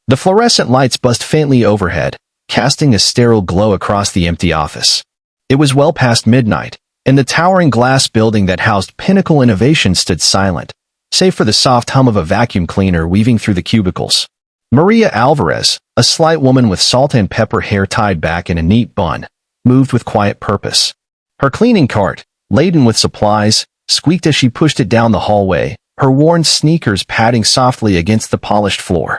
The fluorescent lights buzzed faintly overhead, casting a sterile glow across the empty office. It was well past midnight, and the towering glass building that housed Pinnacle Innovation stood silent, save for the soft hum of a vacuum cleaner weaving through the cubicles. Maria Alvarez, a slight woman with salt and pepper hair tied back in a neat bun, moved with quiet purpose. Her cleaning cart, laden with supplies, squeaked as she pushed it down the hallway, her worn sneakers padding softly against the polished floor.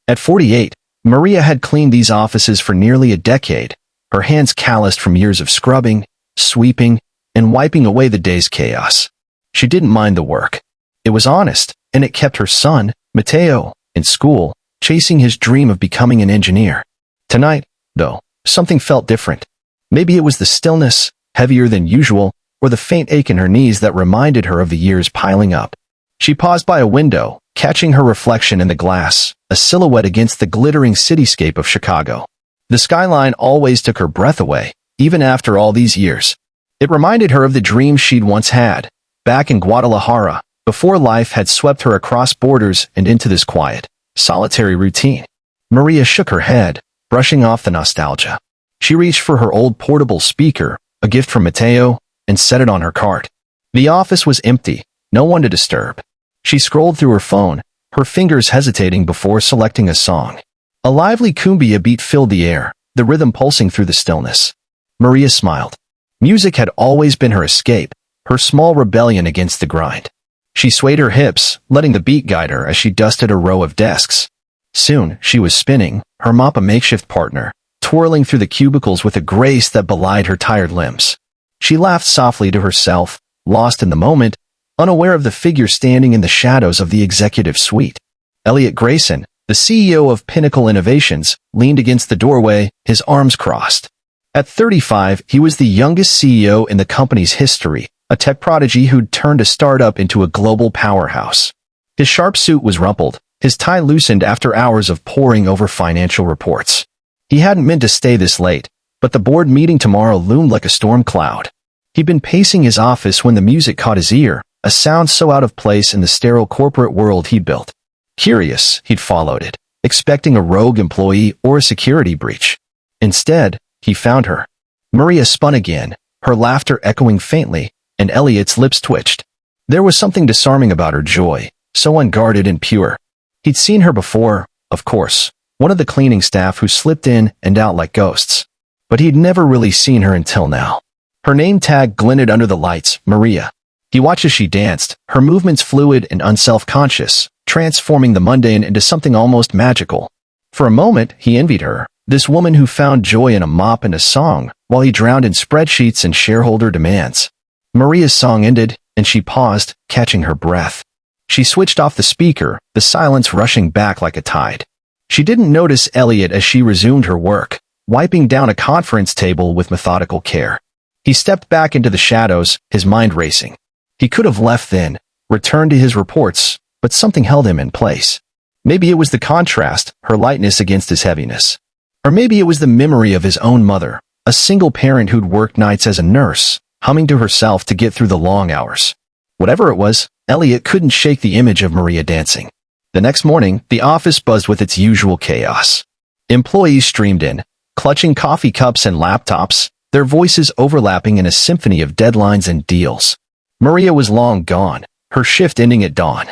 At 48, Maria had cleaned these offices for nearly a decade, her hands calloused from years of scrubbing, sweeping, and wiping away the day's chaos. She didn't mind the work. It was honest, and it kept her son, Mateo, in school, chasing his dream of becoming an engineer. Tonight, though, something felt different. Maybe it was the stillness, heavier than usual, or the faint ache in her knees that reminded her of the years piling up. She paused by a window, catching her reflection in the glass, a silhouette against the glittering cityscape of Chicago. The skyline always took her breath away, even after all these years. It reminded her of the dreams she'd once had, back in Guadalajara, before life had swept her across borders and into this quiet, solitary routine. Maria shook her head, brushing off the nostalgia. She reached for her old portable speaker, a gift from Mateo, and set it on her cart. The office was empty, no one to disturb. She scrolled through her phone, her fingers hesitating before selecting a song. A lively cumbia beat filled the air, the rhythm pulsing through the stillness. Maria smiled. Music had always been her escape, her small rebellion against the grind. She swayed her hips, letting the beat guide her as she dusted a row of desks. Soon, she was spinning, her mop a makeshift partner, twirling through the cubicles with a grace that belied her tired limbs. She laughed softly to herself, lost in the moment, unaware of the figure standing in the shadows of the executive suite. Elliot Grayson, the CEO of Pinnacle Innovations, leaned against the doorway, his arms crossed. At 35, he was the youngest CEO in the company's history, a tech prodigy who'd turned a startup into a global powerhouse. His sharp suit was rumpled, his tie loosened after hours of poring over financial reports. He hadn't meant to stay this late, but the board meeting tomorrow loomed like a storm cloud. He'd been pacing his office when the music caught his ear, a sound so out of place in the sterile corporate world he'd built. Curious, he'd followed it, expecting a rogue employee or a security breach. Instead, he found her. Maria spun again, her laughter echoing faintly, and Elliot's lips twitched. There was something disarming about her joy, so unguarded and pure. He'd seen her before, of course, one of the cleaning staff who slipped in and out like ghosts. But he'd never really seen her until now. Her name tag glinted under the lights, Maria. He watched as she danced, her movements fluid and unself-conscious, transforming the mundane into something almost magical. For a moment, he envied her, this woman who found joy in a mop and a song, while he drowned in spreadsheets and shareholder demands. Maria's song ended, and she paused, catching her breath. She switched off the speaker, the silence rushing back like a tide. She didn't notice Elliot as she resumed her work, wiping down a conference table with methodical care. He stepped back into the shadows, his mind racing. He could have left then, returned to his reports, but something held him in place. Maybe it was the contrast, her lightness against his heaviness. Or maybe it was the memory of his own mother, a single parent who'd worked nights as a nurse, humming to herself to get through the long hours. Whatever it was, Elliot couldn't shake the image of Maria dancing. The next morning, the office buzzed with its usual chaos. Employees streamed in, clutching coffee cups and laptops, their voices overlapping in a symphony of deadlines and deals. Maria was long gone, her shift ending at dawn.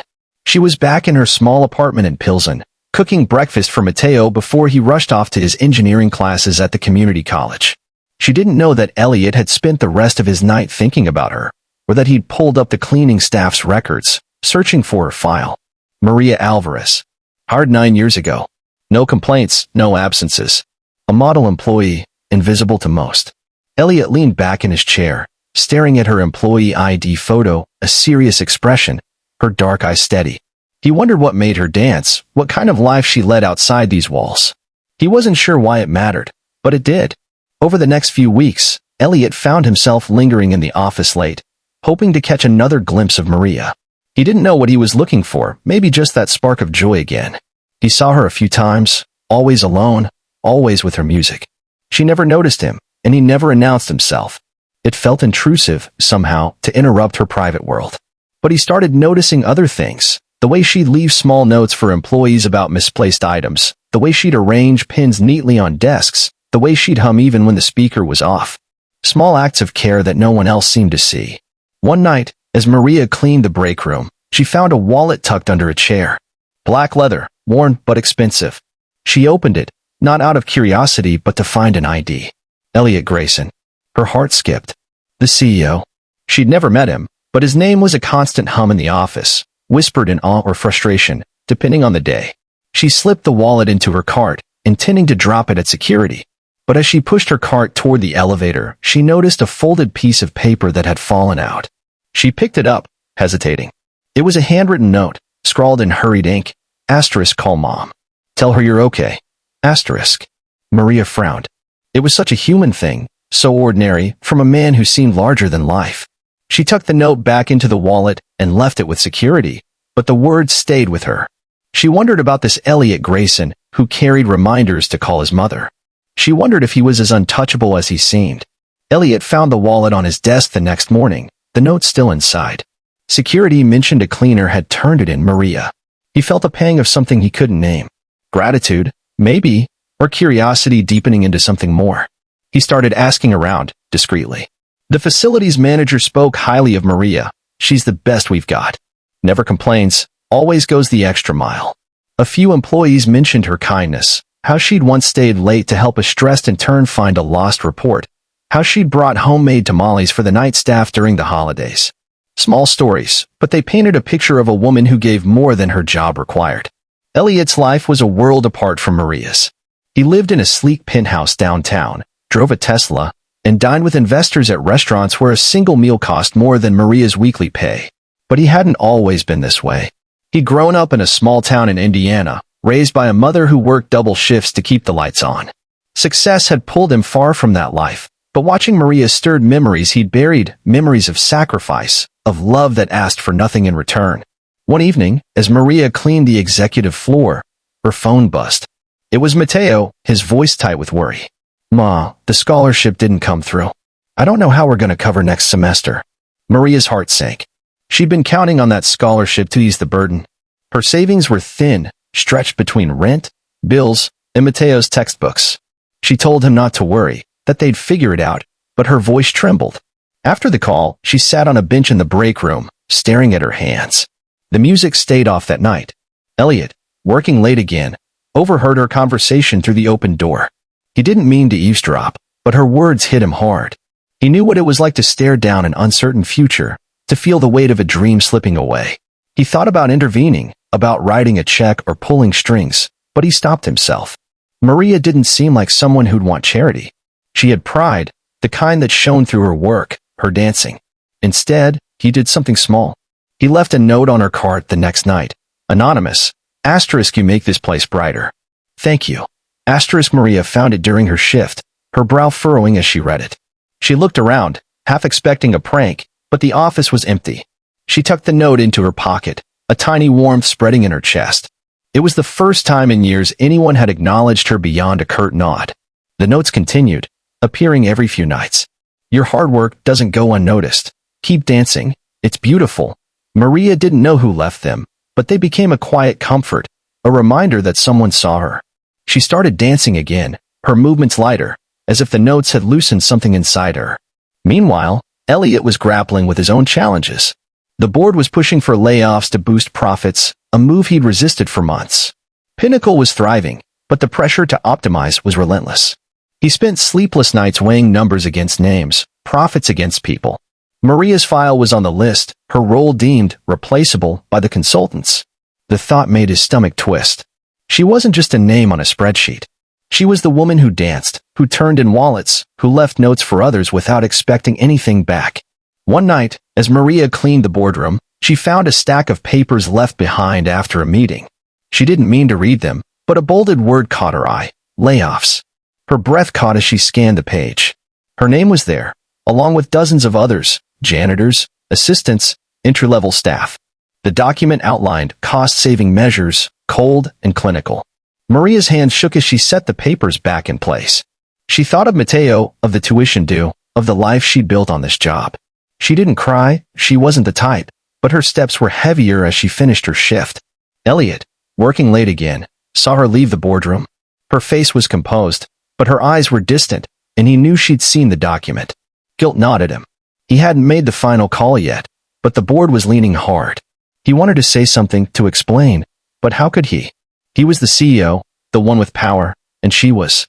She was back in her small apartment in Pilsen, cooking breakfast for Mateo before he rushed off to his engineering classes at the community college. She didn't know that Elliot had spent the rest of his night thinking about her, or that he'd pulled up the cleaning staff's records, searching for her file. Maria Alvarez. Hired 9 years ago. No complaints, no absences. A model employee, invisible to most. Elliot leaned back in his chair, staring at her employee ID photo, a serious expression, her dark eyes steady. He wondered what made her dance, what kind of life she led outside these walls. He wasn't sure why it mattered, but it did. Over the next few weeks, Elliot found himself lingering in the office late, hoping to catch another glimpse of Maria. He didn't know what he was looking for, maybe just that spark of joy again. He saw her a few times, always alone, always with her music. She never noticed him, and he never announced himself. It felt intrusive, somehow, to interrupt her private world. But he started noticing other things, the way she'd leave small notes for employees about misplaced items, the the way she'd arrange pins neatly on desks, the way she'd hum even when the speaker was off. Small acts of care that no one else seemed to see. One night, as Maria cleaned the break room, she found a wallet tucked under a chair. Black leather, worn but expensive. She opened it, not out of curiosity but to find an ID. Elliot Grayson. Her heart skipped. The CEO. She'd never met him, but his name was a constant hum in the office, whispered in awe or frustration, depending on the day. She slipped the wallet into her cart, intending to drop it at security. But as she pushed her cart toward the elevator, she noticed a folded piece of paper that had fallen out. She picked it up, hesitating. It was a handwritten note, scrawled in hurried ink. Asterisk, call mom. Tell her you're okay. Asterisk. Maria frowned. It was such a human thing, so ordinary, from a man who seemed larger than life. She tucked the note back into the wallet and left it with security, but the words stayed with her. She wondered about this Elliot Grayson, who carried reminders to call his mother. She wondered if he was as untouchable as he seemed. Elliot found the wallet on his desk the next morning, the note still inside. Security mentioned a cleaner had turned it in Maria. He felt a pang of something he couldn't name. Gratitude, maybe, or curiosity deepening into something more. He started asking around, discreetly. The facilities manager spoke highly of Maria. She's the best we've got. Never complains, always goes the extra mile. A few employees mentioned her kindness, how she'd once stayed late to help a stressed intern find a lost report, how she'd brought homemade tamales for the night staff during the holidays. Small stories, but they painted a picture of a woman who gave more than her job required. Elliot's life was a world apart from Maria's. He lived in a sleek penthouse downtown, drove a Tesla, and dined with investors at restaurants where a single meal cost more than Maria's weekly pay. But he hadn't always been this way. He'd grown up in a small town in Indiana, raised by a mother who worked double shifts to keep the lights on. Success had pulled him far from that life, but watching Maria stirred memories he'd buried, memories of sacrifice, of love that asked for nothing in return. One evening, as Maria cleaned the executive floor, her phone buzzed. It was Mateo, his voice tight with worry. Ma, the scholarship didn't come through. I don't know how we're going to cover next semester. Maria's heart sank. She'd been counting on that scholarship to ease the burden. Her savings were thin, stretched between rent, bills, and Mateo's textbooks. She told him not to worry, that they'd figure it out, but her voice trembled. After the call, she sat on a bench in the break room, staring at her hands. The music stayed off that night. Elliot, working late again, overheard her conversation through the open door. He didn't mean to eavesdrop, but her words hit him hard. He knew what it was like to stare down an uncertain future, to feel the weight of a dream slipping away. He thought about intervening, about writing a check or pulling strings, but he stopped himself. Maria didn't seem like someone who'd want charity. She had pride, the kind that shone through her work, her dancing. Instead, he did something small. He left a note on her cart the next night. Anonymous. Asterisk, you make this place brighter. Thank you. Asterisk. Maria found it during her shift, her brow furrowing as she read it. She looked around, half expecting a prank, but the office was empty. She tucked the note into her pocket, a tiny warmth spreading in her chest. It was the first time in years anyone had acknowledged her beyond a curt nod. The notes continued, appearing every few nights. Your hard work doesn't go unnoticed. Keep dancing. It's beautiful. Maria didn't know who left them, but they became a quiet comfort, a reminder that someone saw her. She started dancing again, her movements lighter, as if the notes had loosened something inside her. Meanwhile, Elliot was grappling with his own challenges. The board was pushing for layoffs to boost profits, a move he'd resisted for months. Pinnacle was thriving, but the pressure to optimize was relentless. He spent sleepless nights weighing numbers against names, profits against people. Maria's file was on the list, her role deemed replaceable by the consultants. The thought made his stomach twist. She wasn't just a name on a spreadsheet. She was the woman who danced, who turned in wallets, who left notes for others without expecting anything back. One night, as Maria cleaned the boardroom, she found a stack of papers left behind after a meeting. She didn't mean to read them, but a bolded word caught her eye: layoffs. Her breath caught as she scanned the page. Her name was there, along with dozens of others, janitors, assistants, entry-level staff. The document outlined cost-saving measures, cold and clinical. Maria's hand shook as she set the papers back in place. She thought of Mateo, of the tuition due, of the life she'd built on this job. She didn't cry, she wasn't the type, but her steps were heavier as she finished her shift. Elliot, working late again, saw her leave the boardroom. Her face was composed, but her eyes were distant, and he knew she'd seen the document. Guilt gnawed at him. He hadn't made the final call yet, but the board was leaning hard. He wanted to say something, to explain, but how could he? He was the CEO, the one with power, and she was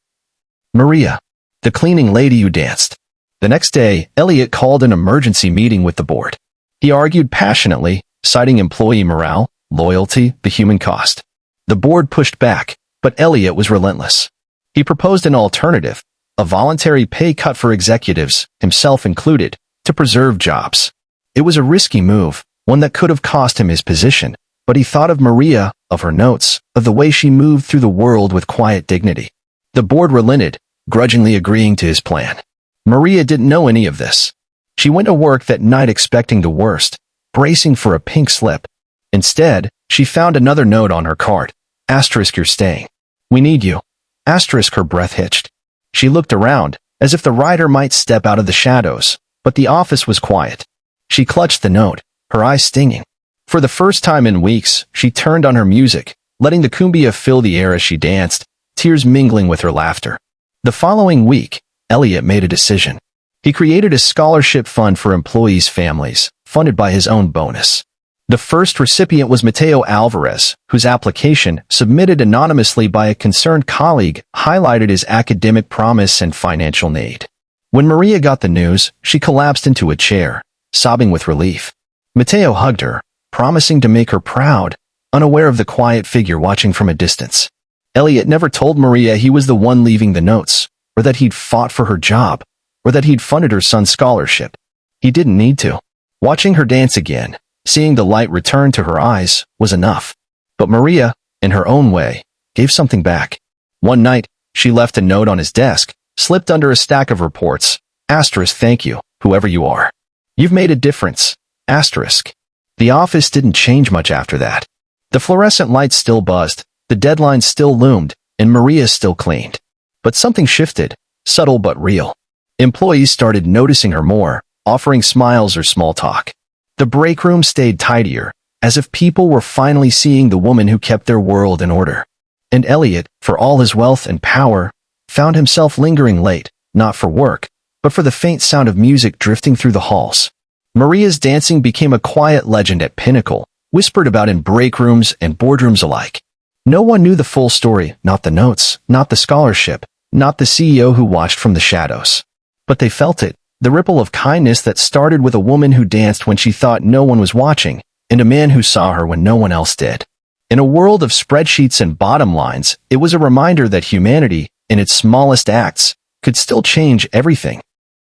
Maria, the cleaning lady who danced. The next day, Elliot called an emergency meeting with the board. He argued passionately, citing employee morale, loyalty, the human cost. The board pushed back, but Elliot was relentless. He proposed an alternative, a voluntary pay cut for executives, himself included, to preserve jobs. It was a risky move, one that could have cost him his position, but he thought of Maria, of her notes, of the way she moved through the world with quiet dignity. The board relented, grudgingly agreeing to his plan. Maria didn't know any of this. She went to work that night expecting the worst, bracing for a pink slip. Instead, she found another note on her card. Asterisk, you're staying. We need you. Asterisk, her breath hitched. She looked around, as if the writer might step out of the shadows, but the office was quiet. She clutched the note, her eyes stinging. For the first time in weeks, she turned on her music, letting the cumbia fill the air as she danced, tears mingling with her laughter. The following week, Elliot made a decision. He created a scholarship fund for employees' families, funded by his own bonus. The first recipient was Mateo Alvarez, whose application, submitted anonymously by a concerned colleague, highlighted his academic promise and financial need. When Maria got the news, she collapsed into a chair, sobbing with relief. Mateo hugged her, promising to make her proud, unaware of the quiet figure watching from a distance. Elliot never told Maria he was the one leaving the notes, or that he'd fought for her job, or that he'd funded her son's scholarship. He didn't need to. Watching her dance again, seeing the light return to her eyes, was enough. But Maria, in her own way, gave something back. One night, she left a note on his desk, slipped under a stack of reports. Asterisk, thank you, whoever you are. You've made a difference. Asterisk. The office didn't change much after that. The fluorescent lights still buzzed, the deadlines still loomed, and Maria still cleaned. But something shifted, subtle but real. Employees started noticing her more, offering smiles or small talk. The break room stayed tidier, as if people were finally seeing the woman who kept their world in order. And Elliot, for all his wealth and power, found himself lingering late, not for work, but for the faint sound of music drifting through the halls. Maria's dancing became a quiet legend at Pinnacle, whispered about in break rooms and boardrooms alike. No one knew the full story, not the notes, not the scholarship, not the CEO who watched from the shadows. But they felt it, the ripple of kindness that started with a woman who danced when she thought no one was watching, and a man who saw her when no one else did. In a world of spreadsheets and bottom lines, it was a reminder that humanity, in its smallest acts, could still change everything.